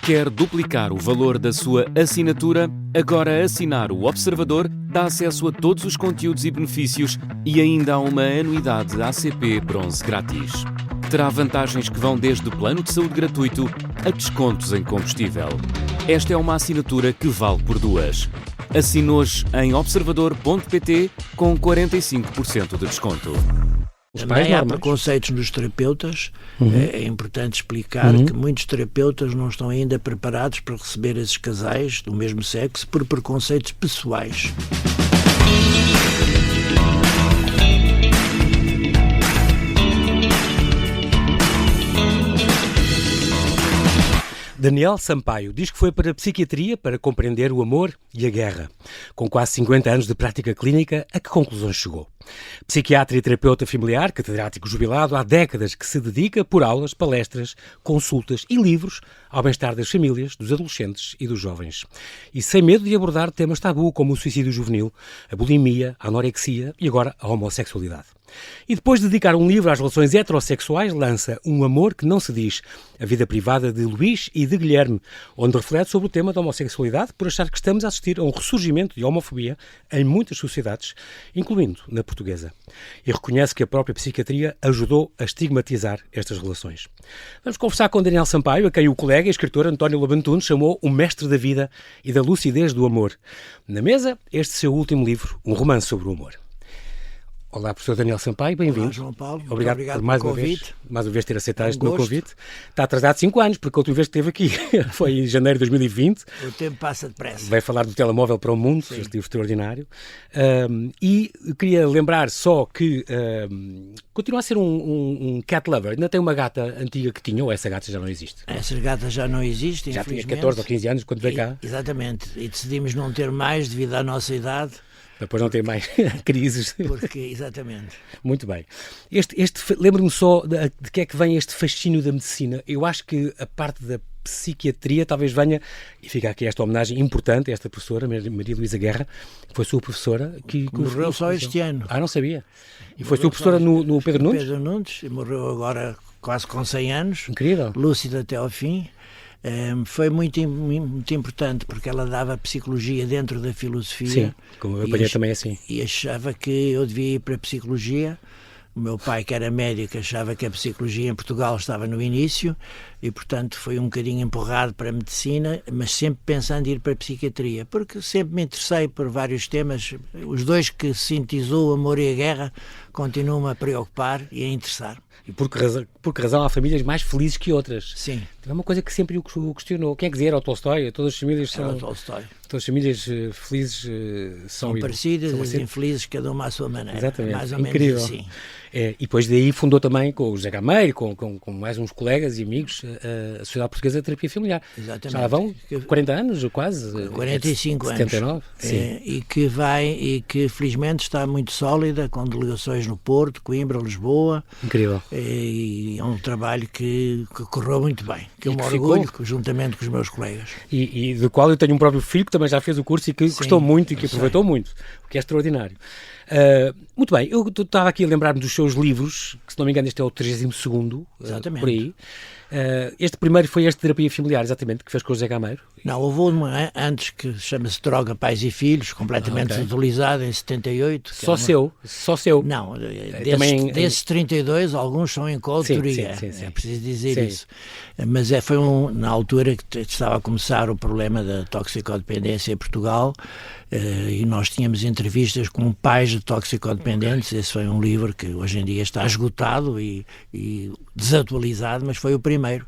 Quer duplicar o valor da sua assinatura? Agora assinar o Observador dá acesso a todos os conteúdos e benefícios e ainda há uma anuidade ACP Bronze grátis. Terá vantagens que vão desde plano de saúde gratuito a descontos em combustível. Esta é uma assinatura que vale por duas. Assine hoje em observador.pt com 45% de desconto. Também há preconceitos nos terapeutas. É importante explicar que muitos terapeutas não estão ainda preparados para receber esses casais do mesmo sexo por preconceitos pessoais. Daniel Sampaio diz que foi para a psiquiatria para compreender o amor e a guerra. Com quase 50 anos de prática clínica, a que conclusões chegou? Psiquiatra e terapeuta familiar, catedrático jubilado, há décadas que se dedica por aulas, palestras, consultas e livros ao bem-estar das famílias, dos adolescentes e dos jovens. E sem medo de abordar temas tabu como o suicídio juvenil, a bulimia, a anorexia e agora a homossexualidade. E depois de dedicar um livro às relações heterossexuais, lança Um Amor que Não Se Diz, a vida privada de Luís e de Guilherme, onde reflete sobre o tema da homossexualidade por achar que estamos a assistir a um ressurgimento de homofobia em muitas sociedades, incluindo na portuguesa. E reconhece que a própria psiquiatria ajudou a estigmatizar estas relações. Vamos conversar com Daniel Sampaio, a quem o colega e escritor António Lobantunes chamou o mestre da vida e da lucidez do amor. Na mesa, este seu último livro, um romance sobre o amor. Olá, professor Daniel Sampaio, bem-vindo. Olá, João Paulo. Obrigado por mais uma vez ter aceitado este meu convite. Está atrasado 5 anos, porque a última vez que esteve aqui foi em janeiro de 2020. O tempo passa depressa. Vai falar do telemóvel para o mundo, este livro extraordinário. E queria lembrar só que continua a ser um cat lover. Ainda tem uma gata antiga que tinha, ou essa gata já não existe? Essa gata já não existe, já tinha 14 ou 15 anos quando veio cá. Exatamente, e decidimos não ter mais devido à nossa idade. Depois não tem mais crises. Porque, exatamente. Muito bem. Lembro-me só de que é que vem este fascínio da medicina. Eu acho que a parte da psiquiatria talvez venha, e fica aqui esta homenagem importante a esta professora, Maria Luísa Guerra, que foi sua professora. Que morreu só este ano. Não sabia. E foi sua professora no Pedro Nunes? Pedro Nunes, e morreu agora quase com 100 anos. Incrível. Lúcida até ao fim. Foi muito importante porque ela dava psicologia dentro da filosofia. Sim, como eu apanhei também assim. E achava que eu devia ir para a psicologia. O meu pai, que era médico, achava que a psicologia em Portugal estava no início e, portanto, foi um bocadinho empurrado para a medicina, mas sempre pensando em ir para a psiquiatria, porque sempre me interessei por vários temas. Os dois que sintetizou, o amor e a guerra, continuam-me a preocupar e a interessar. E por que razão há famílias mais felizes que outras? Sim. É uma coisa que sempre o questionou. Quem é que dizia? Era o Tolstói? Todas as famílias são... Era o Tolstói. Todas as famílias felizes são parecidas, as infelizes, cada uma à sua maneira. Exatamente. Mais ou incrível. Menos assim. E depois daí fundou também com o José Gameiro, com mais uns colegas e amigos, a Sociedade Portuguesa de Terapia Familiar. Exatamente. Já lá vão 40 anos, quase. 45 anos. 79. Sim. E que felizmente está muito sólida, com delegações no Porto, Coimbra, Lisboa. Incrível. E é um trabalho que correu muito bem, que eu me orgulho, juntamente com os meus colegas. E do qual eu tenho um próprio filho que também já fez o curso e que gostou muito e que aproveitou muito, o que é extraordinário. Muito bem, eu estava aqui a lembrar-me dos seus livros, que se não me engano este é o 32º, por aí. Este primeiro foi este Terapia Familiar, exatamente, que fez com o José Gameiro. Não, houve uma antes que chama-se Droga, Pais e Filhos, completamente desatualizada, em 78. Só seu? Não, desses 32, alguns são em coautoria, é preciso dizer isso. Mas foi na altura que estava a começar o problema da toxicodependência em Portugal, e nós tínhamos entrevistas com pais de toxicodependentes. Esse foi um livro que hoje em dia está esgotado e desatualizado, mas foi o primeiro.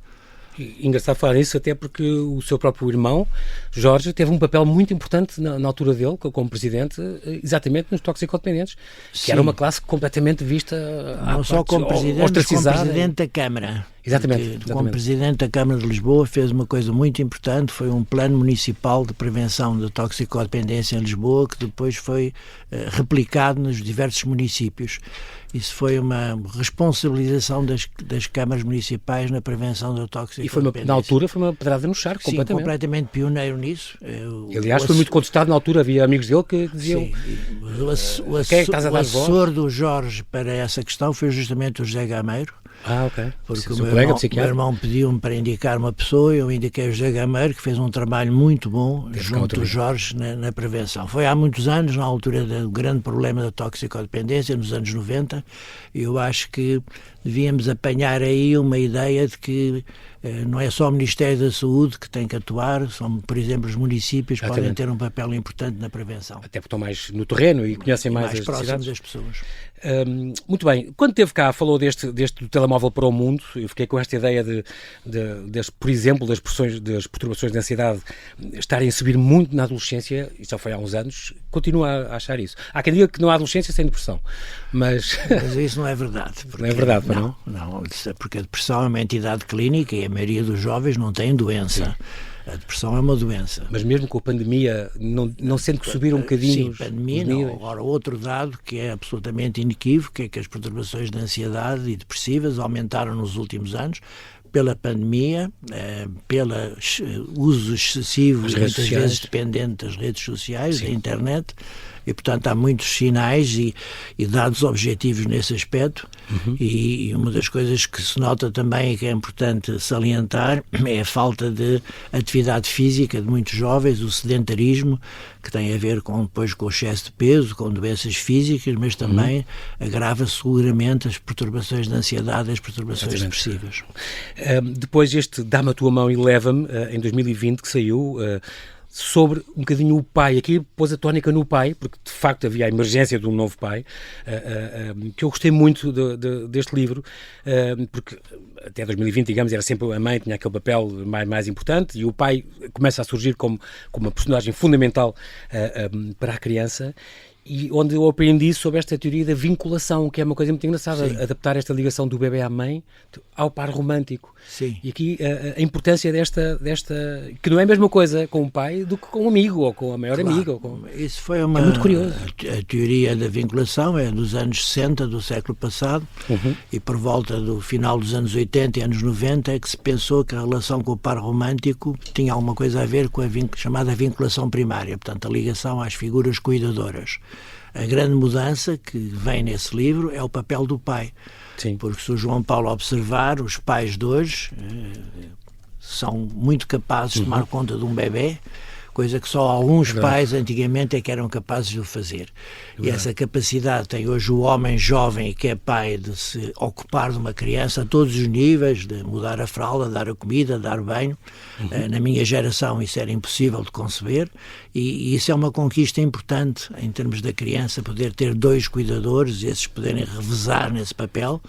Engraçado falar isso, até porque o seu próprio irmão, Jorge, teve um papel muito importante na altura dele, como presidente, exatamente nos toxicodependentes, que era uma classe completamente vista não só como presidente, mas como presidente da Câmara. Exatamente. Como presidente da Câmara de Lisboa fez uma coisa muito importante, foi um plano municipal de prevenção da toxicodependência em Lisboa, que depois foi replicado nos diversos municípios. Isso foi uma responsabilização das câmaras municipais na prevenção da toxicodependência. E na altura foi uma pedrada no charco, completamente. Sim, completamente pioneiro nisso. Aliás, foi muito contestado na altura, havia amigos dele que diziam... Sim, o assessor do Jorge para essa questão foi justamente o José Gameiro, Ok. Porque o meu irmão pediu-me para indicar uma pessoa, eu indiquei o José Gameiro, que fez um trabalho muito bom junto do Jorge na prevenção. Foi há muitos anos, na altura do grande problema da toxicodependência, nos anos 90, e eu acho que devíamos apanhar aí uma ideia de que não é só o Ministério da Saúde que tem que atuar, são, por exemplo, os municípios podem ter um papel importante na prevenção. Até porque estão mais no terreno e conhecem mais as próximos das pessoas. Muito bem. Quando esteve cá, falou deste do telemóvel para o mundo. Eu fiquei com esta ideia por exemplo, das perturbações de ansiedade estarem a subir muito na adolescência. Isso já foi há uns anos. Continuo a achar isso. Há quem diga que não há adolescência sem depressão. Mas isso não é verdade. Não é verdade, não? Não, porque a depressão é uma entidade clínica e a maioria dos jovens não tem doença. Sim. A depressão é uma doença. Mas mesmo com a pandemia, não sente que subiram um bocadinho? Sim, pandemia não. Ora, outro dado que é absolutamente inequívoco é que as perturbações de ansiedade e depressivas aumentaram nos últimos anos pela pandemia, pelo uso excessivo e muitas vezes dependente das redes sociais, Sim. da internet, e portanto há muitos sinais e dados objetivos nesse aspecto. E uma das coisas que se nota também e que é importante salientar é a falta de atividade física de muitos jovens, o sedentarismo, que tem a ver depois com o excesso de peso, com doenças físicas, mas também agrava seguramente as perturbações de ansiedade, as perturbações depressivas. Depois Dá-me a tua mão e leva-me, em 2020, que saiu sobre um bocadinho o pai. Aqui pôs a tónica no pai, porque de facto havia a emergência de um novo pai, que eu gostei muito deste livro, porque até 2020, digamos, era sempre a mãe, tinha aquele papel mais importante, e o pai começa a surgir como uma personagem fundamental para a criança. E onde eu aprendi sobre esta teoria da vinculação, que é uma coisa muito engraçada, Sim. adaptar esta ligação do bebê à mãe ao par romântico. Sim. E aqui a importância desta, que não é a mesma coisa com o pai do que com um amigo, ou com a maior amiga. Isso foi é muito curioso. A teoria da vinculação é dos anos 60 do século passado, e por volta do final dos anos 80 e anos 90 é que se pensou que a relação com o par romântico tinha alguma coisa a ver com a chamada vinculação primária, portanto a ligação às figuras cuidadoras. A grande mudança que vem nesse livro é o papel do pai. Sim. Porque se o João Paulo observar, os pais de hoje são muito capazes de tomar conta de um bebê, coisa que só alguns pais antigamente é que eram capazes de o fazer. E essa capacidade tem hoje o homem jovem que é pai de se ocupar de uma criança a todos os níveis, de mudar a fralda, dar a comida, dar banho. Na minha geração isso era impossível de conceber, e isso é uma conquista importante em termos da criança, poder ter dois cuidadores, esses poderem revezar nesse papel.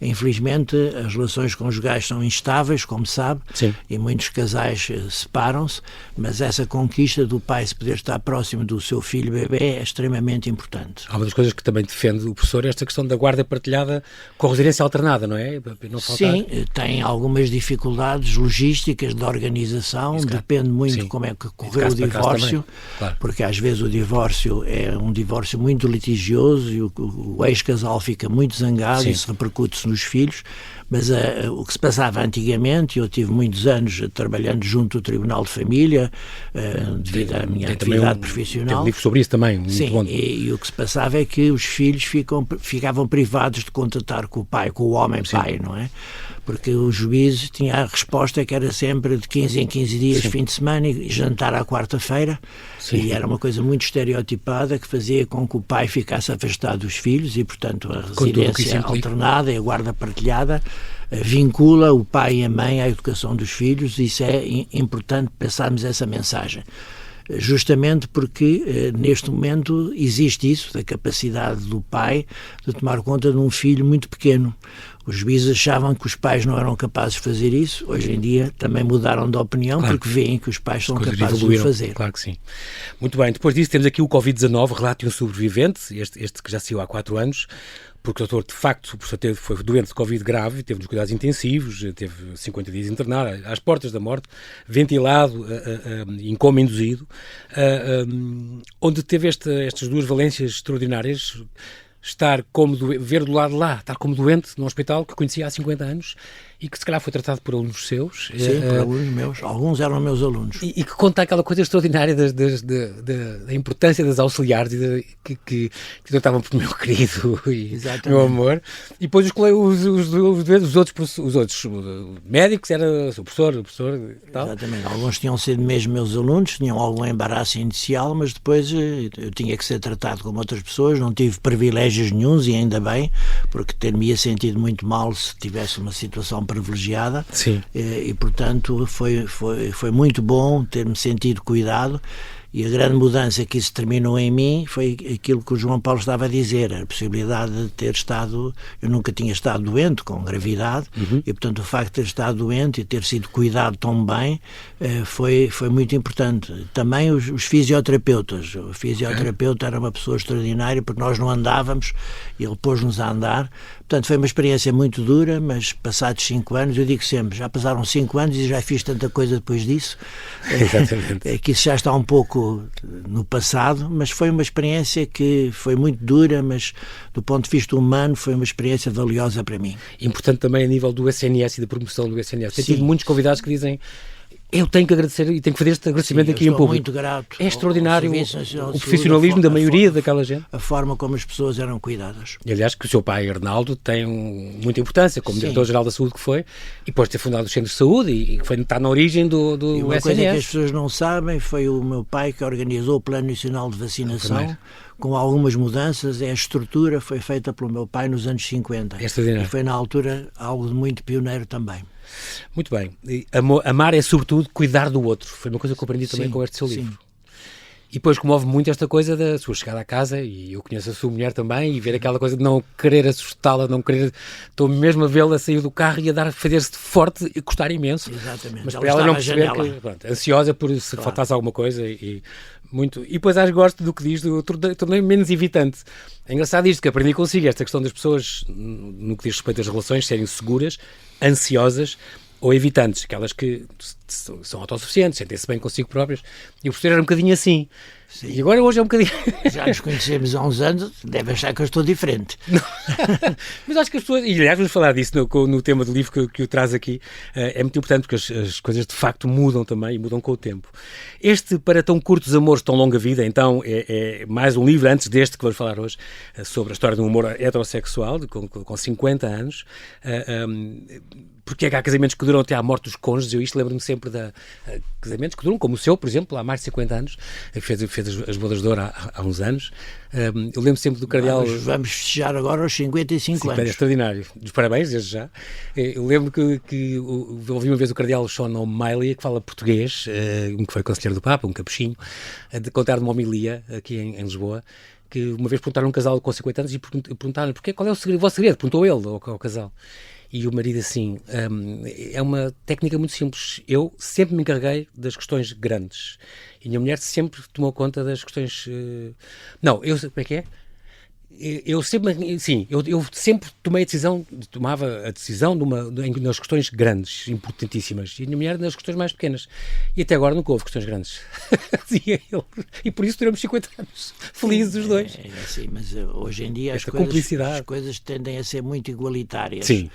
Infelizmente, as relações conjugais são instáveis, como sabe, Sim. e muitos casais separam-se, mas essa conquista do pai se poder estar próximo do seu filho bebê é extremamente importante. Há uma das coisas que também defende o professor é esta questão da guarda partilhada com a residência alternada, não é? Não faltar... Sim, tem algumas dificuldades logísticas de organização, depende muito de como é que correu o divórcio, claro. Porque às vezes o divórcio é um divórcio muito litigioso e o ex-casal fica muito zangado, Sim. e isso repercute-se nos filhos, mas o que se passava antigamente, eu tive muitos anos trabalhando junto do Tribunal de Família, devido à minha atividade profissional. Tem um livro sobre isso também, muito Sim, bom. E o que se passava é que os filhos ficavam privados de contatar com o pai, com o homem-pai, não é? Porque o juiz tinha a resposta que era sempre de 15 em 15 dias, Sim. fim de semana, e jantar à quarta-feira, e era uma coisa muito estereotipada que fazia com que o pai ficasse afastado dos filhos e, portanto, a residência alternada e a guarda partilhada vincula o pai e a mãe à educação dos filhos, e isso é importante pensarmos essa mensagem. Justamente porque neste momento existe isso, da capacidade do pai de tomar conta de um filho muito pequeno. Os juízes achavam que os pais não eram capazes de fazer isso, hoje em dia também mudaram de opinião, claro. Porque veem que os pais são capazes de o fazer. Claro que sim. Muito bem, depois disso temos aqui o Covid-19, Relato de um Sobrevivente, este que já saiu há 4 anos, porque o doutor, de facto, o professor foi doente de Covid grave, teve nos cuidados intensivos, teve 50 dias internado, às portas da morte, ventilado, em coma induzido, onde teve estas duas valências extraordinárias. estar ver do lado de lá, estar como doente num hospital que conhecia há 50 anos e que se calhar foi tratado por alunos seus. Sim, por alunos meus. Alguns eram meus alunos. E que conta aquela coisa extraordinária da importância das auxiliares que tratavam por meu querido e meu amor. E depois os outros médicos, era o professor e tal. Exatamente. Alguns tinham sido mesmo meus alunos, tinham algum embaraço inicial, mas depois eu tinha que ser tratado como outras pessoas, não tive privilégios nenhuns e ainda bem, porque ter-me-ia sentido muito mal se tivesse uma situação privilegiada. Sim. E portanto foi muito bom ter-me sentido cuidado. E a grande mudança que isso terminou em mim foi aquilo que o João Paulo estava a dizer, a possibilidade de ter estado... Eu nunca tinha estado doente, com gravidade, e portanto o facto de ter estado doente e ter sido cuidado tão bem foi muito importante. Também os fisioterapeutas. O fisioterapeuta era uma pessoa extraordinária, porque nós não andávamos, e ele pôs-nos a andar. Portanto, foi uma experiência muito dura, mas passados 5 anos, eu digo sempre, já passaram 5 anos e já fiz tanta coisa depois disso. Exatamente. Que isso já está um pouco no passado, mas foi uma experiência que foi muito dura, mas do ponto de vista humano foi uma experiência valiosa para mim. Importante também a nível do SNS e da promoção do SNS. Tem tido muitos convidados que dizem: eu tenho que agradecer e tenho que fazer este agradecimento aqui em público. Muito grato. É extraordinário o profissionalismo da maioria daquela gente. A forma como as pessoas eram cuidadas. E aliás, que o seu pai, Arnaldo, tem muita importância como diretor-geral da saúde que foi, e depois de ter fundado os centros de saúde e que está na origem do uma SNS. Coisa que as pessoas não sabem, foi o meu pai que organizou o Plano Nacional de Vacinação, com algumas mudanças. A estrutura foi feita pelo meu pai nos anos 50. E foi na altura algo de muito pioneiro também. Muito bem. Amar é, sobretudo, cuidar do outro. Foi uma coisa que eu aprendi também com este seu livro. E depois comove muito esta coisa da sua chegada à casa, e eu conheço a sua mulher também, e ver aquela coisa de não querer assustá-la, não querer... Estou mesmo a vê-la sair do carro e a fazer-se forte e custar imenso. Exatamente. Mas para ela não perceber que... Pronto, ansiosa por se faltasse alguma coisa e depois gosto do que diz, tornei menos evitante. É engraçado isto, que aprendi consigo, esta questão das pessoas, no que diz respeito às relações, serem seguras, ansiosas ou evitantes, aquelas que são autossuficientes, sentem-se bem consigo próprias. E o professor era um bocadinho assim. Sim. E agora hoje é um bocadinho... Já nos conhecemos há uns anos, deve achar que eu estou diferente. Mas acho que as pessoas... E aliás, vamos falar disso no tema do livro que o traz aqui. É muito importante, porque as coisas de facto mudam também, e mudam com o tempo. Este, para tão curtos amores, tão longa vida, então, é mais um livro, antes deste que vamos falar hoje, sobre a história de um amor heterossexual, com 50 anos. Porque é que há casamentos que duram até à morte dos cônjuges? Eu lembro-me sempre de casamentos que duram, como o seu, por exemplo, há mais de 50 anos, que fez as bodas de ouro há uns anos. Eu lembro sempre do cardeal... Vamos festejar agora os 55 anos. É extraordinário. Dos parabéns, desde já. Eu lembro que ouvi uma vez o cardeal Sean O'Malley, que fala português, que foi conselheiro do Papa, um capuchinho, de contar de uma homilia aqui em Lisboa, que uma vez perguntaram a um casal com 50 anos e perguntaram: qual é o vosso segredo? Perguntou ele ao casal. E o marido assim, é uma técnica muito simples. Eu sempre me encarreguei das questões grandes. E a minha mulher sempre tomou conta das questões... Como é que é? Eu sempre tomava a decisão nas questões grandes, importantíssimas, e a minha mulher nas questões mais pequenas. E até agora nunca houve questões grandes. Dizia ele. E por isso duramos 50 anos. Felizes os dois. É assim, mas hoje em dia as coisas tendem a ser muito igualitárias. Sim.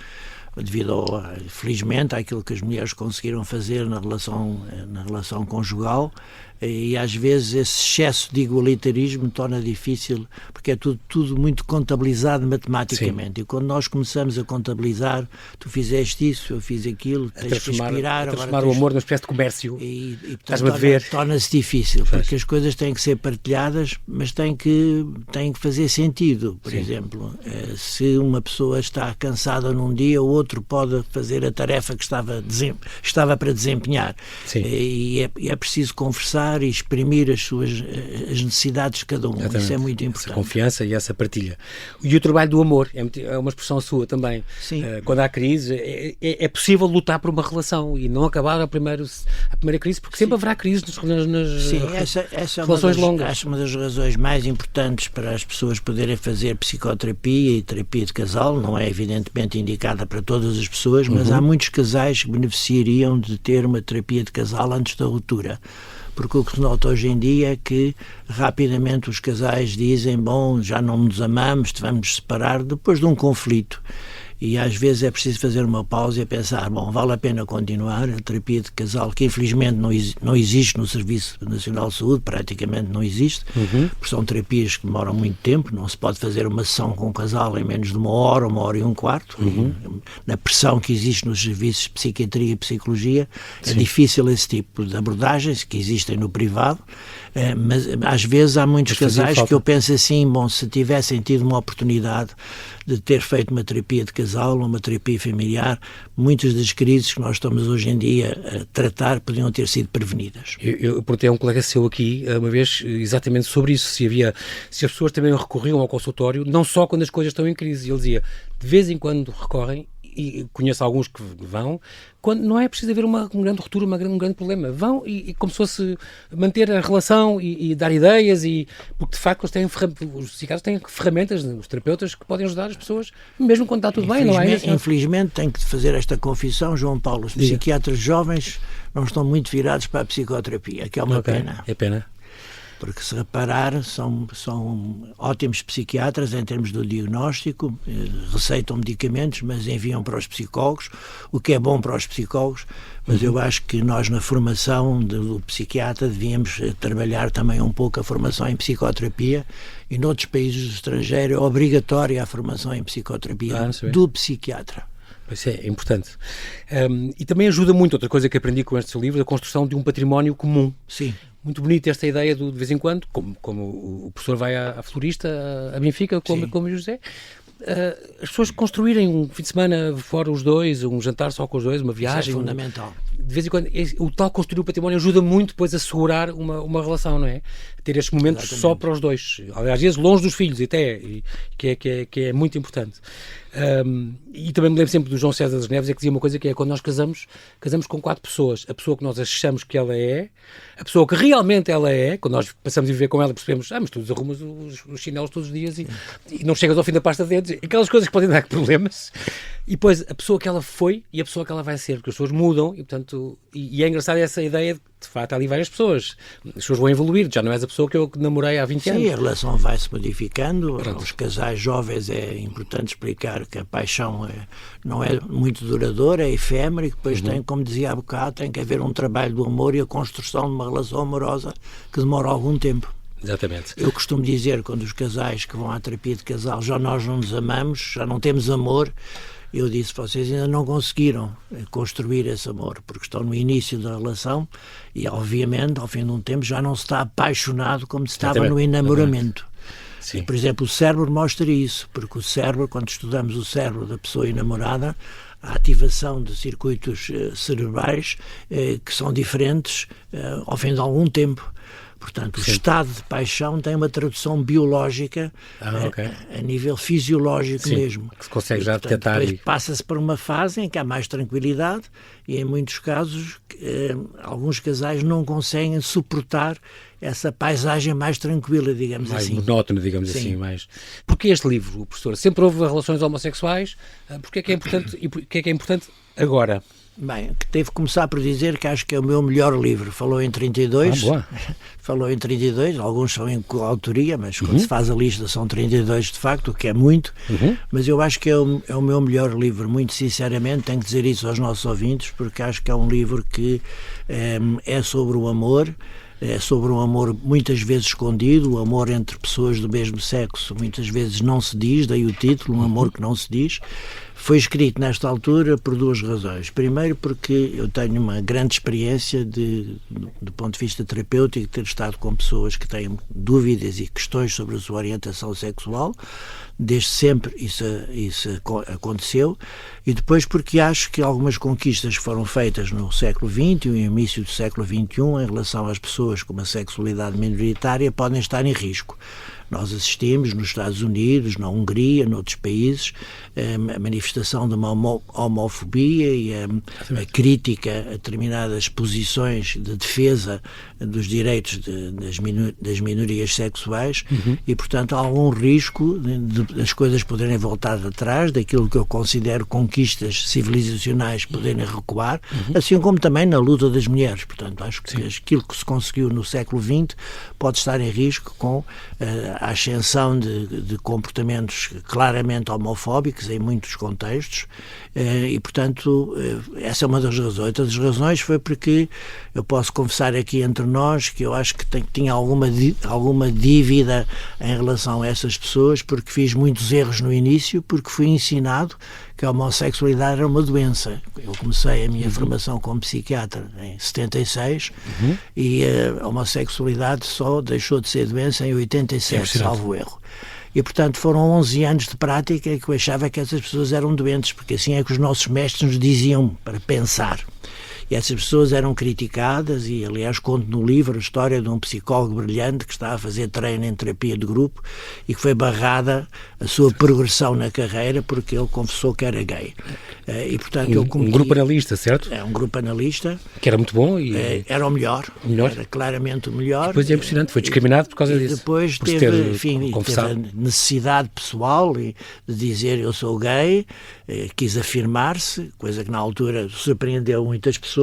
Devido, felizmente, àquilo que as mulheres conseguiram fazer na relação conjugal, e às vezes esse excesso de igualitarismo torna difícil, porque é tudo muito contabilizado matematicamente. Sim. E quando nós começamos a contabilizar, tu fizeste isso, eu fiz aquilo, tens que respirar. Transformar o amor numa espécie de comércio. E portanto, torna-se difícil, porque as coisas têm que ser partilhadas, mas têm que fazer sentido. Por exemplo, se uma pessoa está cansada num dia, o outro pode fazer a tarefa que estava para desempenhar. Sim. E é preciso conversar e exprimir as necessidades de cada um. Exatamente. Isso é muito importante. Essa confiança e essa partilha. E o trabalho do amor é uma expressão sua também. Sim. Quando há crise, é possível lutar por uma relação e não acabar a primeira crise, porque sempre haverá crises nas relações longas. Acho uma das razões mais importantes para as pessoas poderem fazer psicoterapia e terapia de casal. Não é evidentemente indicada para todas as pessoas, mas há muitos casais que beneficiariam de ter uma terapia de casal antes da ruptura. porque o que se nota hoje em dia é que rapidamente os casais dizem, bom, já não nos amamos, vamos nos separar depois de um conflito. E às vezes é preciso fazer uma pausa e pensar, bom, vale a pena continuar a terapia de casal, que infelizmente não existe no Serviço Nacional de Saúde, praticamente não existe, porque são terapias que demoram muito tempo, não se pode fazer uma sessão com um casal em menos de 1 hora e um quarto. Na pressão que existe nos serviços de psiquiatria e psicologia, é difícil esse tipo de abordagens que existem no privado, mas às vezes há muitos casais que eu penso assim, bom, se tivessem tido uma oportunidade de ter feito uma terapia de casal ou uma terapia familiar, muitas das crises que nós estamos hoje em dia a tratar podiam ter sido prevenidas. Eu perguntei a um colega seu aqui, uma vez, exatamente sobre isso, se as pessoas também recorriam ao consultório, não só quando as coisas estão em crise. Ele dizia, de vez em quando recorrem, e conheço alguns que vão, quando não é preciso haver uma grande ruptura, um grande problema. Vão e como se fosse manter a relação e dar ideias, porque de facto os psiquiatras têm ferramentas, os terapeutas, que podem ajudar as pessoas, mesmo quando está tudo bem, não é? Infelizmente tenho que fazer esta confissão, João Paulo, os psiquiatras jovens não estão muito virados para a psicoterapia, que é uma pena. É pena. Porque se reparar, são ótimos psiquiatras em termos do diagnóstico, receitam medicamentos, mas enviam para os psicólogos, o que é bom para os psicólogos, mas eu acho que nós na formação do psiquiatra devíamos trabalhar também um pouco a formação em psicoterapia, e noutros países do estrangeiro é obrigatória a formação em psicoterapia do psiquiatra. Isso é importante. E também ajuda muito, outra coisa que aprendi com este seu livro, a construção de um património comum. Sim. Muito bonita esta ideia de vez em quando, como o professor vai à florista, a Benfica, como o José, as pessoas construírem um fim de semana fora os dois, um jantar só com os dois, uma viagem. Isso é fundamental. De vez em quando, o tal construir o património ajuda muito depois a segurar uma relação, não é? Ter estes momentos só para os dois. Às vezes longe dos filhos até, que é muito importante. E também me lembro sempre do João César das Neves, que dizia uma coisa que é, quando nós casamos com 4 pessoas, a pessoa que nós achamos que ela é, a pessoa que realmente ela é, quando nós passamos a viver com ela, percebemos, mas tu desarrumas os chinelos todos os dias e não chegas ao fim da pasta de dentes, aquelas coisas que podem dar problemas. E depois a pessoa que ela foi e a pessoa que ela vai ser, porque as pessoas mudam e, portanto, e é engraçado essa ideia de facto, há ali várias pessoas. As pessoas vão evoluir, já não és a pessoa que eu namorei há 20 anos. Sim, a relação vai-se modificando. Pronto. Os casais jovens é importante explicar que a paixão não é muito duradoura, é efêmera, e depois tem, como dizia há bocado, tem que haver um trabalho do amor e a construção de uma relação amorosa que demora algum tempo. Exatamente. Eu costumo dizer, quando os casais que vão à terapia de casal, já nós não nos amamos, já não temos amor, eu disse, vocês ainda não conseguiram construir esse amor, porque estão no início da relação e, obviamente, ao fim de um tempo já não se está apaixonado como se estava no enamoramento. Sim. Por exemplo, o cérebro mostra isso, porque o cérebro, quando estudamos o cérebro da pessoa enamorada, a ativação de circuitos cerebrais que são diferentes ao fim de algum tempo. Portanto, o estado de paixão tem uma tradução biológica a nível fisiológico mesmo. Que se consegue já detectar. Passa-se por uma fase em que há mais tranquilidade e, em muitos casos, alguns casais não conseguem suportar essa paisagem mais tranquila, digamos mais assim. Mais monótona, digamos assim. Mais... Porquê este livro, professor? Sempre houve relações homossexuais. Porquê é que é importante e porquê é que é importante agora? Bem, devo começar por dizer que acho que é o meu melhor livro. Falou em 32, falou em 32, alguns são em coautoria, mas quando se faz a lista são 32 de facto, o que é muito, mas eu acho que é o meu melhor livro, muito sinceramente, tenho que dizer isso aos nossos ouvintes, porque acho que é um livro que é sobre o amor, é sobre um amor muitas vezes escondido, o amor entre pessoas do mesmo sexo muitas vezes não se diz, daí o título, um amor que não se diz. Foi escrito nesta altura por 2 razões. Primeiro, porque eu tenho uma grande experiência do ponto de vista terapêutico, de ter estado com pessoas que têm dúvidas e questões sobre a sua orientação sexual. Desde sempre isso aconteceu. E depois porque acho que algumas conquistas que foram feitas no século XX e no início do século XXI em relação às pessoas com uma sexualidade minoritária podem estar em risco. Nós assistimos nos Estados Unidos, na Hungria, noutros países, a manifestações manifestação de uma homofobia e a crítica a determinadas posições de defesa dos direitos das minorias sexuais e, portanto, há algum risco das coisas poderem voltar atrás, daquilo que eu considero conquistas civilizacionais poderem recuar, assim como também na luta das mulheres. Portanto, acho que aquilo que se conseguiu no século XX pode estar em risco com a ascensão de comportamentos claramente homofóbicos em muitos contextos e, portanto, essa é uma das razões. Outra das razões foi porque eu posso confessar aqui entre nós que eu acho que tinha alguma dívida em relação a essas pessoas, porque fiz muitos erros no início, porque fui ensinado que a homossexualidade era uma doença. Eu comecei a minha formação como psiquiatra em 76 e a homossexualidade só deixou de ser doença em 87, salvo erro. E, portanto, foram 11 anos de prática que eu achava que essas pessoas eram doentes, porque assim é que os nossos mestres nos diziam para pensar. E essas pessoas eram criticadas e, aliás, conto no livro a história de um psicólogo brilhante que estava a fazer treino em terapia de grupo e que foi barrada a sua progressão na carreira porque ele confessou que era gay. E, portanto, um grupo analista, certo? É um grupo analista. Que era muito bom e... Era o melhor. Era claramente o melhor. Depois é impressionante, foi discriminado por causa disso. Depois teve a necessidade pessoal de dizer eu sou gay, quis afirmar-se, coisa que na altura surpreendeu muitas pessoas.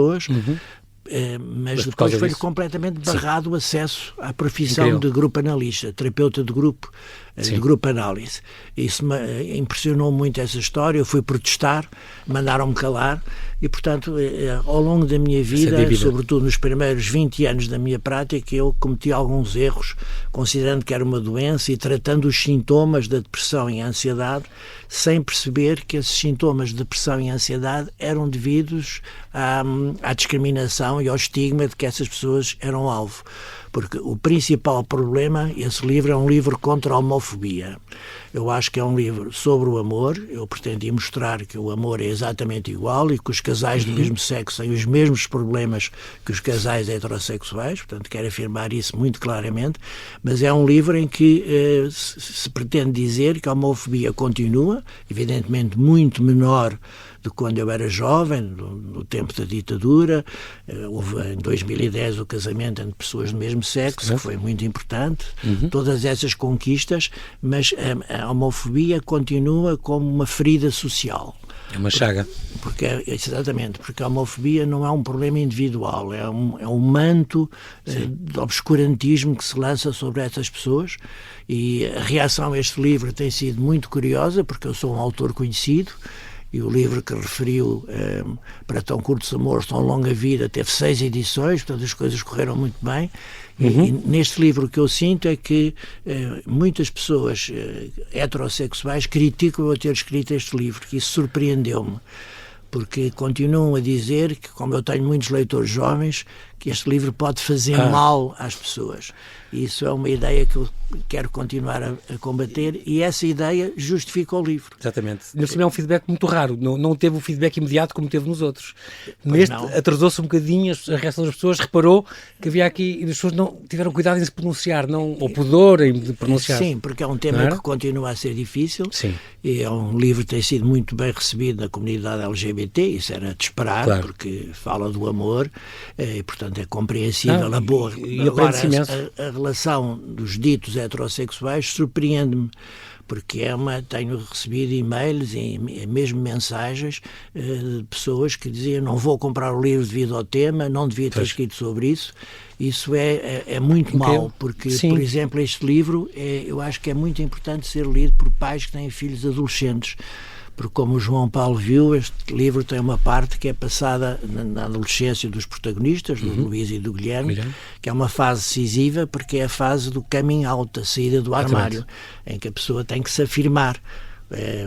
Mas depois foi-lhe completamente barrado o acesso à profissão de grupo analista, terapeuta de grupo análise. Isso me impressionou muito, essa história. Eu fui protestar, mandaram-me calar e, portanto, ao longo da minha vida, sobretudo nos primeiros 20 anos da minha prática, eu cometi alguns erros, considerando que era uma doença e tratando os sintomas da depressão e ansiedade, sem perceber que esses sintomas de depressão e ansiedade eram devidos à discriminação e ao estigma de que essas pessoas eram alvo. Porque o principal problema, esse livro é um livro contra a homofobia. Eu acho que é um livro sobre o amor. Eu pretendi mostrar que o amor é exatamente igual e que os casais do mesmo sexo têm os mesmos problemas que os casais heterossexuais. Portanto, quero afirmar isso muito claramente. Mas é um livro em que se pretende dizer que a homofobia continua, evidentemente muito menor de quando eu era jovem, no tempo da ditadura. Houve em 2010 o casamento entre pessoas do mesmo sexo, que foi muito importante. Todas essas conquistas, mas a homofobia continua como uma ferida social. É uma chaga. Exatamente, porque a homofobia não é um problema individual, é um manto de obscurantismo que se lança sobre essas pessoas e a reação a este livro tem sido muito curiosa, porque eu sou um autor conhecido. E o livro que referiu, Para Tão Curtos Amores, Tão Longa Vida, teve 6 edições, portanto as coisas correram muito bem. E neste livro o que eu sinto é que muitas pessoas heterossexuais criticam eu ter escrito este livro, que isso surpreendeu-me. Porque continuam a dizer que, como eu tenho muitos leitores jovens, que este livro pode fazer mal às pessoas. E isso é uma ideia que eu quero continuar a combater e essa ideia justifica o livro. Exatamente. Neste é um feedback muito raro. Não teve o feedback imediato como teve nos outros. Neste atrasou-se um bocadinho a reação das pessoas, reparou que havia aqui e as pessoas não tiveram cuidado em se pronunciar, ou pudor em pronunciar. Sim, porque é um tema que continua a ser difícil. Sim. E é um livro que tem sido muito bem recebido na comunidade LGBT, isso era de esperar, porque fala do amor e, portanto, é compreensível. A relação dos ditos heterossexuais surpreende-me, porque tenho recebido e-mails e mesmo mensagens de pessoas que diziam não vou comprar o livro devido ao tema, não devia ter escrito sobre isso. Isso é muito mau, porque, por exemplo, este livro eu acho que é muito importante ser lido por pais que têm filhos adolescentes. Porque, como o João Paulo viu, este livro tem uma parte que é passada na adolescência dos protagonistas, do Luís e do Guilherme, que é uma fase decisiva, porque é a fase do coming out, a saída do armário, em que a pessoa tem que se afirmar.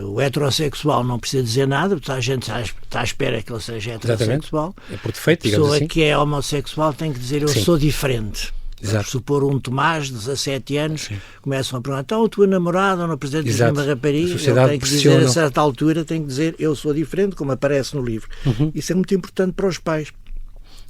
O heterossexual não precisa dizer nada, porque a gente está à espera que ele seja heterossexual. É por defeito, digamos assim. A pessoa que é homossexual tem que dizer eu sou diferente. Exato. Supor um Tomás de 17 anos, começam a perguntar, então a tua namorada não apresentas uma rapariga, ele tem que dizer a certa altura, tem que dizer eu sou diferente, como aparece no livro. Isso é muito importante para os pais.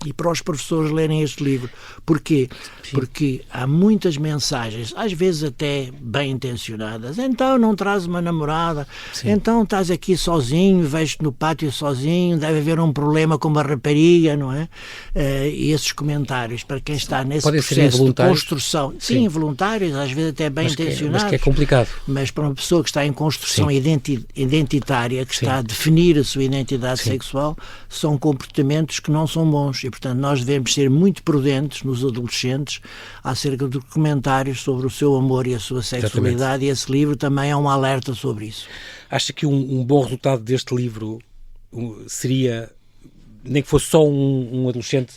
e para os professores lerem este livro. Porquê? Sim. Porque há muitas mensagens, às vezes até bem intencionadas. Então não traz uma namorada, sim, então estás aqui sozinho, vejo-te no pátio sozinho, deve haver um problema com uma rapariga, não é? E esses comentários, para quem está nesse podem processo de construção, sim, involuntários, às vezes até bem intencionados. Mas que é complicado. Mas para uma pessoa que está em construção identitária, que está a definir a sua identidade sexual, são comportamentos que não são bons. E, portanto, nós devemos ser muito prudentes nos adolescentes acerca de comentários sobre o seu amor e a sua sexualidade. Exatamente. E esse livro também é um alerta sobre isso. Acha que um bom resultado deste livro seria, nem que fosse só um adolescente,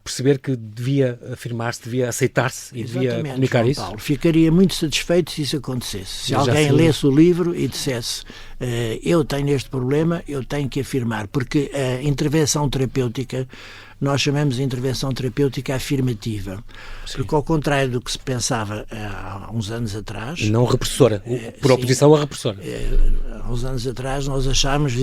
perceber que devia afirmar-se, devia aceitar-se e devia comunicar isso? Paulo, ficaria muito satisfeito se isso acontecesse. Se alguém lesse o livro e dissesse eu tenho este problema, eu tenho que afirmar, porque a intervenção terapêutica, nós chamamos de intervenção terapêutica afirmativa, porque ao contrário do que se pensava há uns anos atrás... Não repressora, por oposição à repressora. Há uns anos atrás nós achávamos que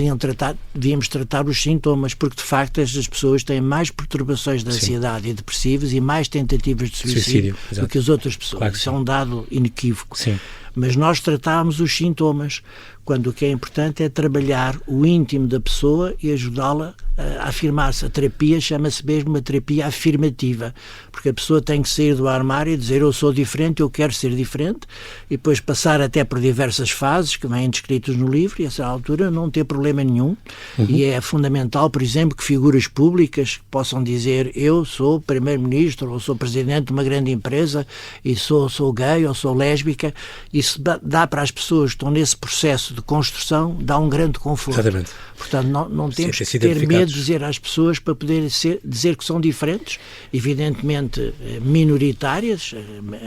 devíamos tratar os sintomas, porque de facto estas pessoas têm mais perturbações de ansiedade e depressivas e mais tentativas de suicídio do que as outras pessoas. Claro, isso é um dado inequívoco. Sim. Mas nós tratámos os sintomas, quando o que é importante é trabalhar o íntimo da pessoa e ajudá-la a afirmar-se. A terapia chama-se mesmo uma terapia afirmativa, porque a pessoa tem que sair do armário e dizer eu sou diferente, eu quero ser diferente, e depois passar até por diversas fases que vêm descritas no livro, e a essa altura não ter problema nenhum. E é fundamental, por exemplo, que figuras públicas possam dizer eu sou primeiro-ministro ou sou presidente de uma grande empresa e sou gay ou sou lésbica. Isso dá para as pessoas que estão nesse processo de construção, dá um grande conforto. Exatamente. Portanto, não temos que ter medo de dizer às pessoas para poderem dizer que são diferentes, evidentemente minoritárias,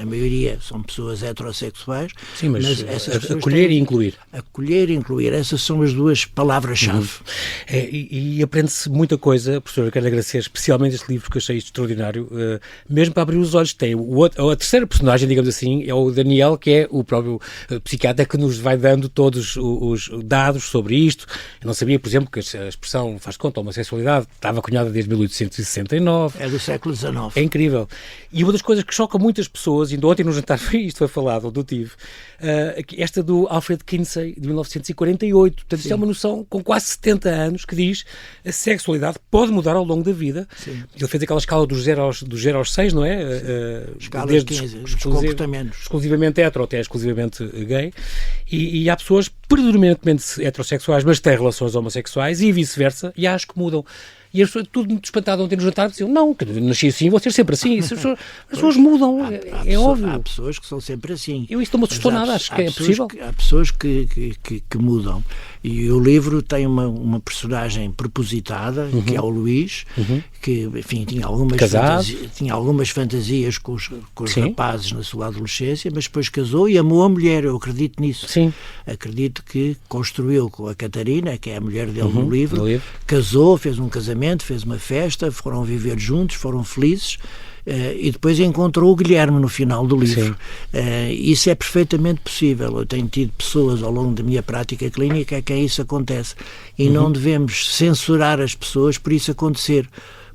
a maioria são pessoas heterossexuais. Sim, mas essas acolher e incluir. Acolher e incluir, essas são as duas palavras-chave. E aprende-se muita coisa, professor, eu quero agradecer especialmente este livro que achei extraordinário, mesmo para abrir os olhos. Tem a terceira personagem, digamos assim, é o Daniel, que é o próprio psiquiatra que nos vai dando todos os dados sobre isto. Eu não sabia, por exemplo, que a expressão faz conta, a homossexualidade estava cunhada desde 1869. É do século XIX. É incrível. E uma das coisas que choca muitas pessoas, ainda ontem no jantar isto foi falado, onde eu tive, esta do Alfred Kinsey, de 1948. Portanto, isto é uma noção com quase 70 anos que diz a sexualidade pode mudar ao longo da vida. Sim. Ele fez aquela escala dos 0 aos 6, não é? Escala desde 15, os comportamentos. Exclusivamente hetero até exclusivamente gay. E há pessoas predominantemente heterossexuais, mas têm relações homossexuais e vice-versa, e acho que mudam. E as pessoas, tudo muito espantado ontem no jantar, diziam, não, nasci assim, vou ser sempre assim. As pessoas mudam, é óbvio. Há pessoas que são sempre assim. Isso não me assustou nada, acho que é possível. Há pessoas que mudam. E o livro tem uma personagem propositada, que é o Luís, que, enfim, tinha algumas fantasias com os rapazes na sua adolescência, mas depois casou e amou a mulher, eu acredito nisso. Sim. Acredito que construiu com a Catarina, que é a mulher dele no livro, casou, fez um casamento, fez uma festa, foram viver juntos, foram felizes. E depois encontrou o Guilherme no final do livro. Isso é perfeitamente possível. Eu tenho tido pessoas ao longo da minha prática clínica a quem isso acontece. E não devemos censurar as pessoas por isso acontecer,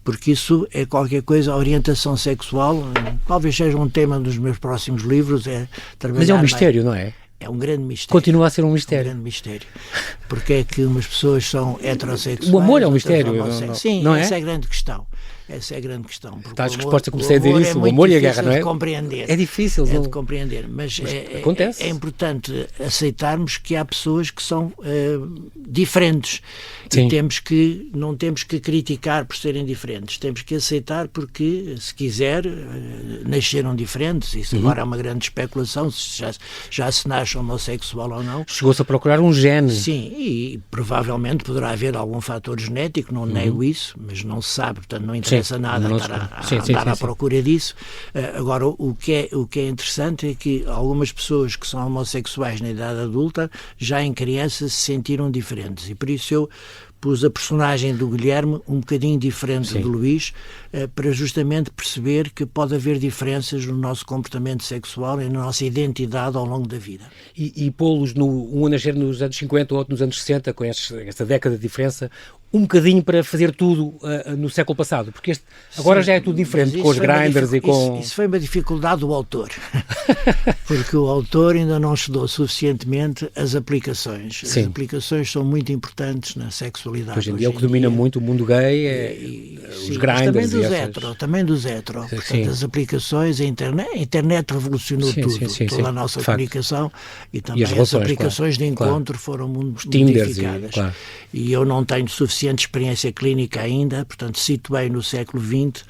porque isso é qualquer coisa, a orientação sexual, talvez seja um tema dos meus próximos livros. Mas é um mistério, não é? É um grande mistério. Continua a ser um mistério. É um grande mistério. Porque é que umas pessoas são heterossexuais. O amor é um mistério. Sim, não essa é a grande questão. Essa é a grande questão. Estás resposta, comecei a dizer isso, o amor e a guerra, não é? De compreender. É difícil. É de compreender, mas é importante aceitarmos que há pessoas que são diferentes. Sim. E não temos que criticar por serem diferentes. Temos que aceitar porque, se quiser, nasceram diferentes. Isso agora é uma grande especulação, se já se nasce homossexual ou não. Chegou-se a procurar um gene. Sim, e provavelmente poderá haver algum fator genético, não nego isso, mas não se sabe, portanto não interessa nada andar à procura disso. Agora, o que é interessante é que algumas pessoas que são homossexuais na idade adulta já em criança se sentiram diferentes, e por isso eu pus a personagem do Guilherme um bocadinho diferente do Luís, para justamente perceber que pode haver diferenças no nosso comportamento sexual e na nossa identidade ao longo da vida. E pô-los um a nascer nos anos 50, outro nos anos 60, com esta década de diferença, um bocadinho para fazer tudo no século passado, porque agora já é tudo diferente, com os grinders e com... Isso foi uma dificuldade do autor, porque o autor ainda não estudou suficientemente as aplicações. As aplicações são muito importantes na sexualidade. Hoje em dia é o que domina muito o mundo gay, os grinders também dos hetero. Portanto, as aplicações, a internet revolucionou tudo, toda a nossa comunicação e também as relações, aplicações de encontro foram muito modificadas. E eu não tenho suficiente experiência clínica ainda, portanto situei no século XX,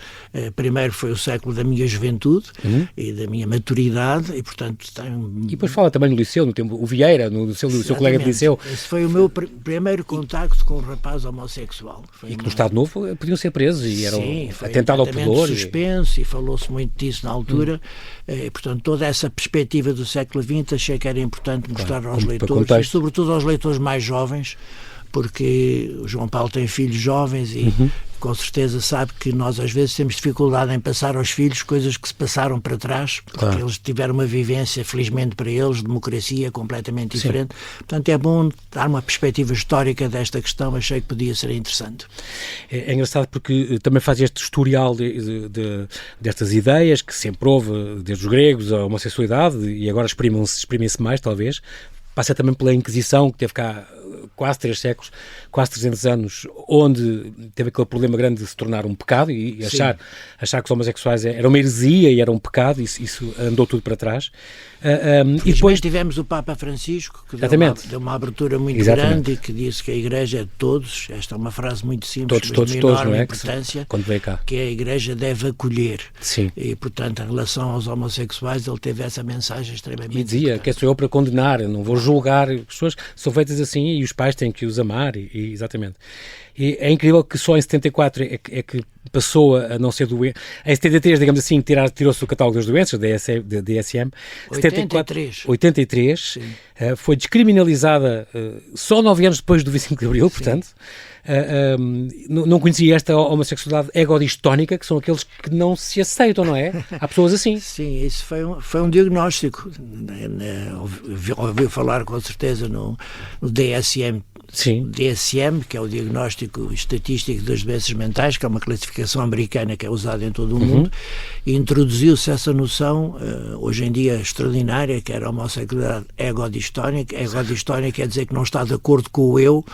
primeiro foi o século da minha juventude e da minha maturidade e portanto tenho... E depois fala também no liceu, no tempo, o Vieira, no seu colega de liceu. Esse foi o meu primeiro contacto com um rapaz homossexual. E que no Estado Novo podiam ser presos e eram atentado ao pudor. Suspenso e falou-se muito disso na altura. Portanto, toda essa perspectiva do século XX achei que era importante mostrar aos leitores, e sobretudo aos leitores mais jovens, porque o João Paulo tem filhos jovens e com certeza sabe que nós às vezes temos dificuldade em passar aos filhos coisas que se passaram para trás, porque eles tiveram uma vivência, felizmente para eles, de democracia completamente diferente. Portanto, é bom dar uma perspectiva histórica desta questão, achei que podia ser interessante. É engraçado porque também faz este historial destas ideias que sempre houve, desde os gregos, a homossexualidade, e agora exprimem-se mais, talvez. Passa também pela Inquisição, que teve cá quase 3 séculos, quase 300 anos, onde teve aquele problema grande de se tornar um pecado e achar que os homossexuais era uma heresia e era um pecado, isso andou tudo para trás. E depois tivemos o Papa Francisco, que deu uma abertura muito grande e que disse que a Igreja é de todos. Esta é uma frase muito simples, mas de enorme importância, quando veio cá, que a Igreja deve acolher. Sim. E, portanto, em relação aos homossexuais, ele teve essa mensagem extremamente importante. E dizia, que sou eu para condenar, eu não vou julgar pessoas que são feitas assim e os pais têm que os amar, exatamente. E é incrível que só em 74 é que passou a não ser doente. Em 73, digamos assim, tirou-se do catálogo das doenças, da DSM. 83 foi descriminalizada só 9 anos depois do 25 de Abril, portanto. Não conhecia esta homossexualidade egodistónica, que são aqueles que não se aceitam, não é? Há pessoas assim. Sim, isso foi um diagnóstico. Ouviu falar com certeza no DSM. Sim. DSM, que é o Diagnóstico Estatístico das Doenças Mentais, que é uma classificação americana que é usada em todo o mundo, e introduziu-se essa noção, hoje em dia extraordinária, que era a homossexualidade egodistónica. Egodistónica quer dizer que não está de acordo com o eu,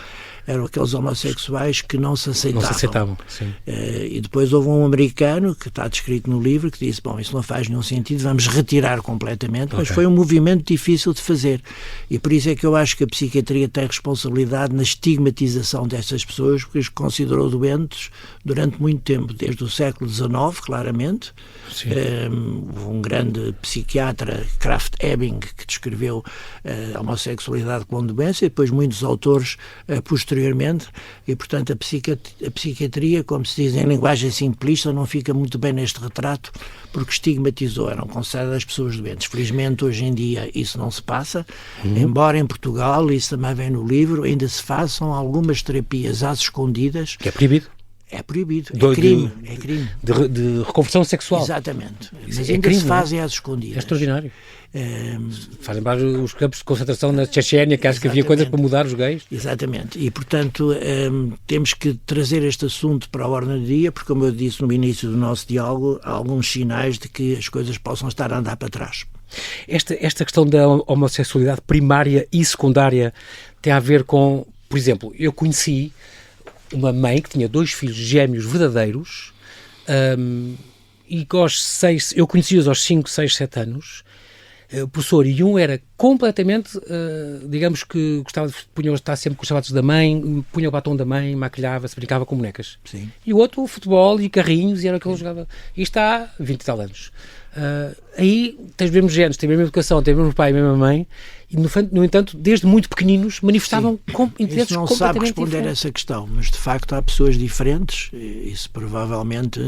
eram aqueles homossexuais que não se aceitavam. Não se aceitavam, sim. E depois houve um americano, que está descrito no livro, que disse, bom, isso não faz nenhum sentido, vamos retirar completamente, mas foi um movimento difícil de fazer. E por isso é que eu acho que a psiquiatria tem responsabilidade na estigmatização dessas pessoas, porque as considerou doentes durante muito tempo, desde o século XIX, claramente. Um grande psiquiatra, Krafft Ebing, que descreveu a homossexualidade como doença, e depois muitos autores posteriormente, e portanto a psiquiatria, como se diz em linguagem simplista, não fica muito bem neste retrato, porque estigmatizou, eram consideradas pessoas doentes. Felizmente hoje em dia isso não se passa, embora em Portugal, isso também vem no livro, ainda se façam algumas terapias às escondidas. Que é proibido? É proibido, é crime. É crime. De reconversão sexual. Exatamente. Mas ainda se fazem às escondidas. É extraordinário. Faz lembrar os campos de concentração na Chechênia, que acho que havia coisas para mudar os gays. Exatamente. E, portanto, temos que trazer este assunto para a ordem do dia, porque, como eu disse no início do nosso diálogo, há alguns sinais de que as coisas possam estar a andar para trás. Esta questão da homossexualidade primária e secundária tem a ver com, por exemplo, eu conheci uma mãe que tinha 2 filhos gêmeos verdadeiros e eu conheci-os aos 5, 6, 7 anos, professor, e um era completamente, digamos que está sempre com os sapatos da mãe, punha o batom da mãe, maquilhava-se, brincava com bonecas. Sim. E o outro, futebol e carrinhos, e era o que ele jogava. E está há 20 e tal anos. Aí tens os mesmos genes, tens a mesma educação, tens o mesmo pai e a mesma mãe, e no entanto, desde muito pequeninos, manifestavam interesses completamente diferentes. Não sabe responder a essa questão, mas de facto há pessoas diferentes, isso provavelmente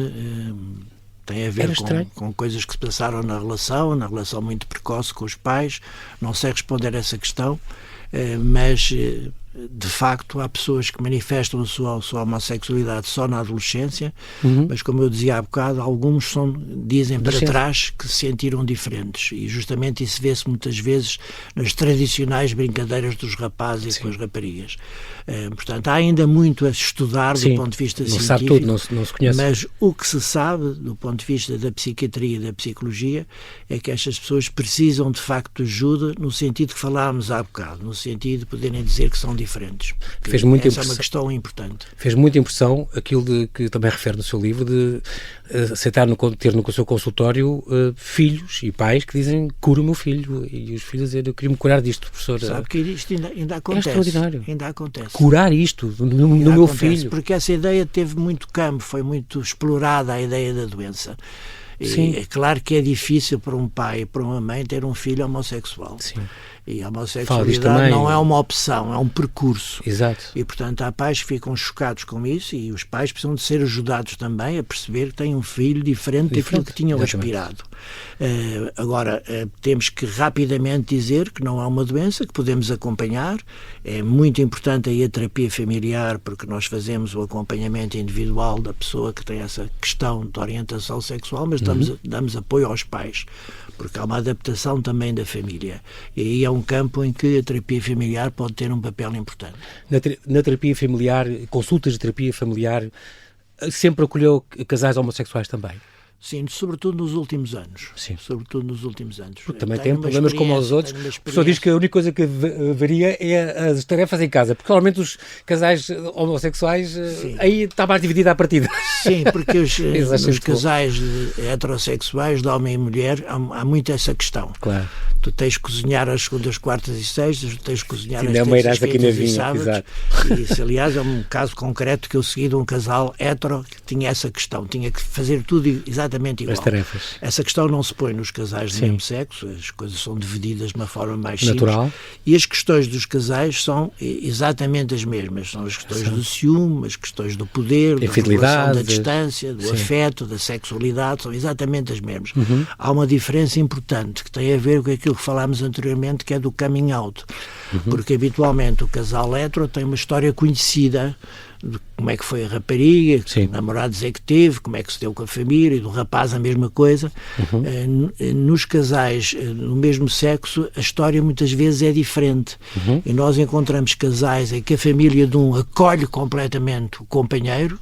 tem a ver com coisas que se passaram na relação muito precoce com os pais. Não sei responder a essa questão, mas de facto, há pessoas que manifestam a sua homossexualidade só na adolescência, mas como eu dizia há bocado, alguns dizem para trás que se sentiram diferentes, e justamente isso vê-se muitas vezes nas tradicionais brincadeiras dos rapazes e com as raparigas. Portanto, há ainda muito a estudar do ponto de vista científico, sabe tudo, não se conhece. Mas o que se sabe do ponto de vista da psiquiatria e da psicologia é que estas pessoas precisam de facto de ajuda, no sentido que falámos há bocado, no sentido de poderem dizer que são diferentes. Essa é uma questão importante. Fez muita impressão aquilo que também refere no seu livro, de aceitar ter no seu consultório filhos e pais que dizem: cura o meu filho, e os filhos dizem: eu queria-me curar disto, professor. Sabe que isto ainda acontece. É extraordinário. Ainda acontece. Curar isto no meu filho. Porque essa ideia teve muito campo, foi muito explorada a ideia da doença. E é claro que é difícil para um pai e para uma mãe ter um filho homossexual. Sim. E a homossexualidade não é uma opção, é um percurso. Exato. E, portanto, há pais que ficam chocados com isso, e os pais precisam de ser ajudados também a perceber que têm um filho diferente daquilo que tinham aspirado. Agora, temos que rapidamente dizer que não há uma doença, que podemos acompanhar. É muito importante aí a terapia familiar, porque nós fazemos o acompanhamento individual da pessoa que tem essa questão de orientação sexual, mas damos apoio aos pais, porque há uma adaptação também da família. E aí é um campo em que a terapia familiar pode ter um papel importante. Na terapia familiar, consultas de terapia familiar, sempre acolheu casais homossexuais também? Sim, sobretudo nos últimos anos. Sim. Sobretudo nos últimos anos. Porque também tem problemas como os outros. O professor diz que a única coisa que varia é as tarefas em casa, porque normalmente os casais homossexuais, aí está mais dividida a partida. Sim, porque os casais heterossexuais de homem e mulher, há muito essa questão. Claro. Tu tens que cozinhar às segundas, quartas e sextas, tu tens que cozinhar às terças, quintas e sábados. E isso, aliás, é um caso concreto que eu segui de um casal hetero que tinha essa questão, tinha que fazer tudo exatamente igual. As tarefas. Essa questão não se põe nos casais do mesmo sexo, as coisas são divididas de uma forma mais natural. Simples. E as questões dos casais são exatamente as mesmas, são as questões do ciúme, as questões do poder, da relação, da distância, do afeto, da sexualidade, são exatamente as mesmas. Há uma diferença importante que tem a ver com aquilo que falámos anteriormente, que é do coming out, porque habitualmente o casal hetero tem uma história conhecida de como é que foi a rapariga, que namorados é que teve, como é que se deu com a família, e do rapaz a mesma coisa. Nos casais no mesmo sexo, a história muitas vezes é diferente. E nós encontramos casais em que a família de um acolhe completamente o companheiro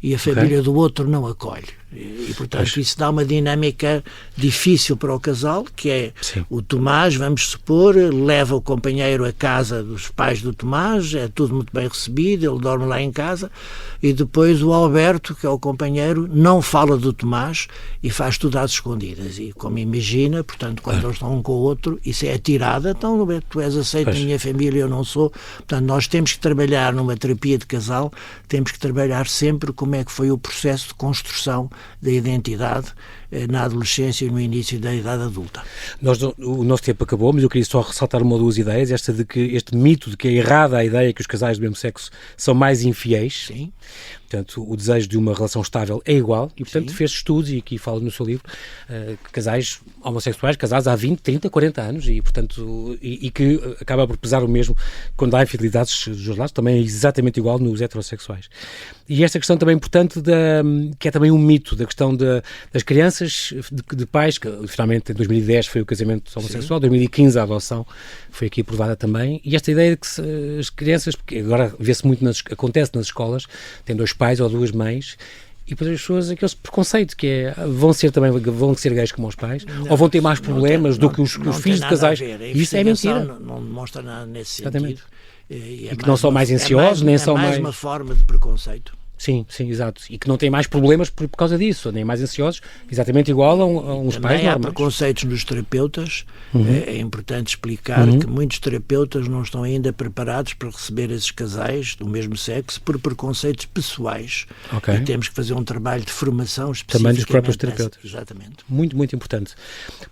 e a família do outro não acolhe. E portanto, isso dá uma dinâmica difícil para o casal, que é o Tomás, vamos supor, leva o companheiro à casa dos pais do Tomás, é tudo muito bem recebido, ele dorme lá em casa, e depois o Alberto, que é o companheiro, não fala do Tomás e faz tudo às escondidas. E como imagina, portanto, quando eles estão um com o outro, isso é atirada, então tu és aceito na minha família, eu não sou. Portanto, nós temos que trabalhar numa terapia de casal, temos que trabalhar sempre como é que foi o processo de construção da identidade na adolescência e no início da idade adulta. O nosso tempo acabou, mas eu queria só ressaltar uma ou duas ideias. Esta de que este mito de que é errada a ideia que os casais do mesmo sexo são mais infiéis. Sim. Portanto, o desejo de uma relação estável é igual e, portanto, fez estudos, e aqui fala no seu livro, casais homossexuais casados há 20, 30, 40 anos e, portanto, e que acaba por pesar o mesmo quando há infidelidades dos dois lados, também é exatamente igual nos heterossexuais. E esta questão também importante, que é também um mito, da questão das crianças, de pais, que finalmente em 2010 foi o casamento homossexual, em 2015 a adoção foi aqui aprovada também, e esta ideia de que as crianças, porque agora vê-se muito, acontece nas escolas, têm dois pais ou duas mães, e depois as pessoas, aquele preconceito que é, vão ser gays como os pais, ou vão ter mais problemas do que os filhos de casais. E isso é mentira. Não demonstra nada nesse sentido. E que não são mais ansiosos, nem são mais... É mais uma forma de preconceito. Sim, exato. E que não têm mais problemas por causa disso, nem mais ansiosos, exatamente igual a uns pais normais. Também há preconceitos nos terapeutas. É importante explicar que muitos terapeutas não estão ainda preparados para receber esses casais do mesmo sexo por preconceitos pessoais. E temos que fazer um trabalho de formação específica. Também dos próprios terapeutas. Exatamente. Muito, muito importante.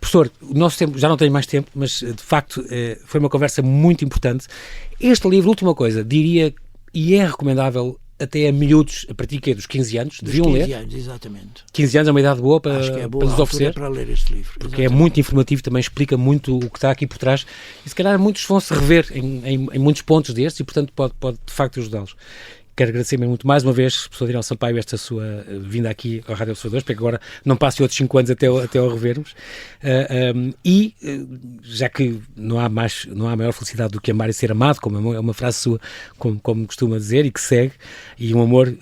Professor, o nosso tempo, já não tenho mais tempo, mas de facto foi uma conversa muito importante. Este livro, última coisa, diria, e é recomendável até a miúdos, a partir dos 15 anos, deviam ler. 15 anos, exatamente. 15 anos é uma idade boa para, para lhes oferecer. Para ler este livro. Porque exatamente. É muito informativo, também explica muito o que está aqui por trás. E se calhar muitos vão se rever em muitos pontos destes e, portanto, pode de facto ajudá-los. Quero agradecer muito mais uma vez, professor Daniel Sampaio, esta sua vinda aqui ao Rádio Observadores, para que agora não passe outros 5 anos até o revermos. Já que não há maior felicidade do que amar e ser amado, como é uma frase sua, como costuma dizer, e que segue, e um amor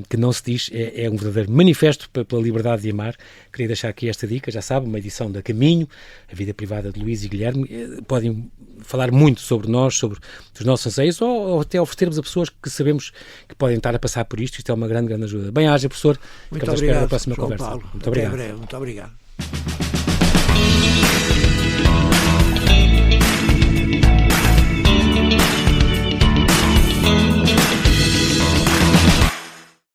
que não se diz, é um verdadeiro manifesto pela liberdade de amar. Queria deixar aqui esta dica, já sabe, uma edição da Caminho, a vida privada de Luís e Guilherme. Podem falar muito sobre nós, sobre os nossos anseios, ou até oferecermos a pessoas que sabemos que podem estar a passar por isto. Isto é uma grande ajuda. Bem-aja, professor. Muito obrigado, na próxima conversa. Paulo. Muito obrigado. Até breve. Muito obrigado.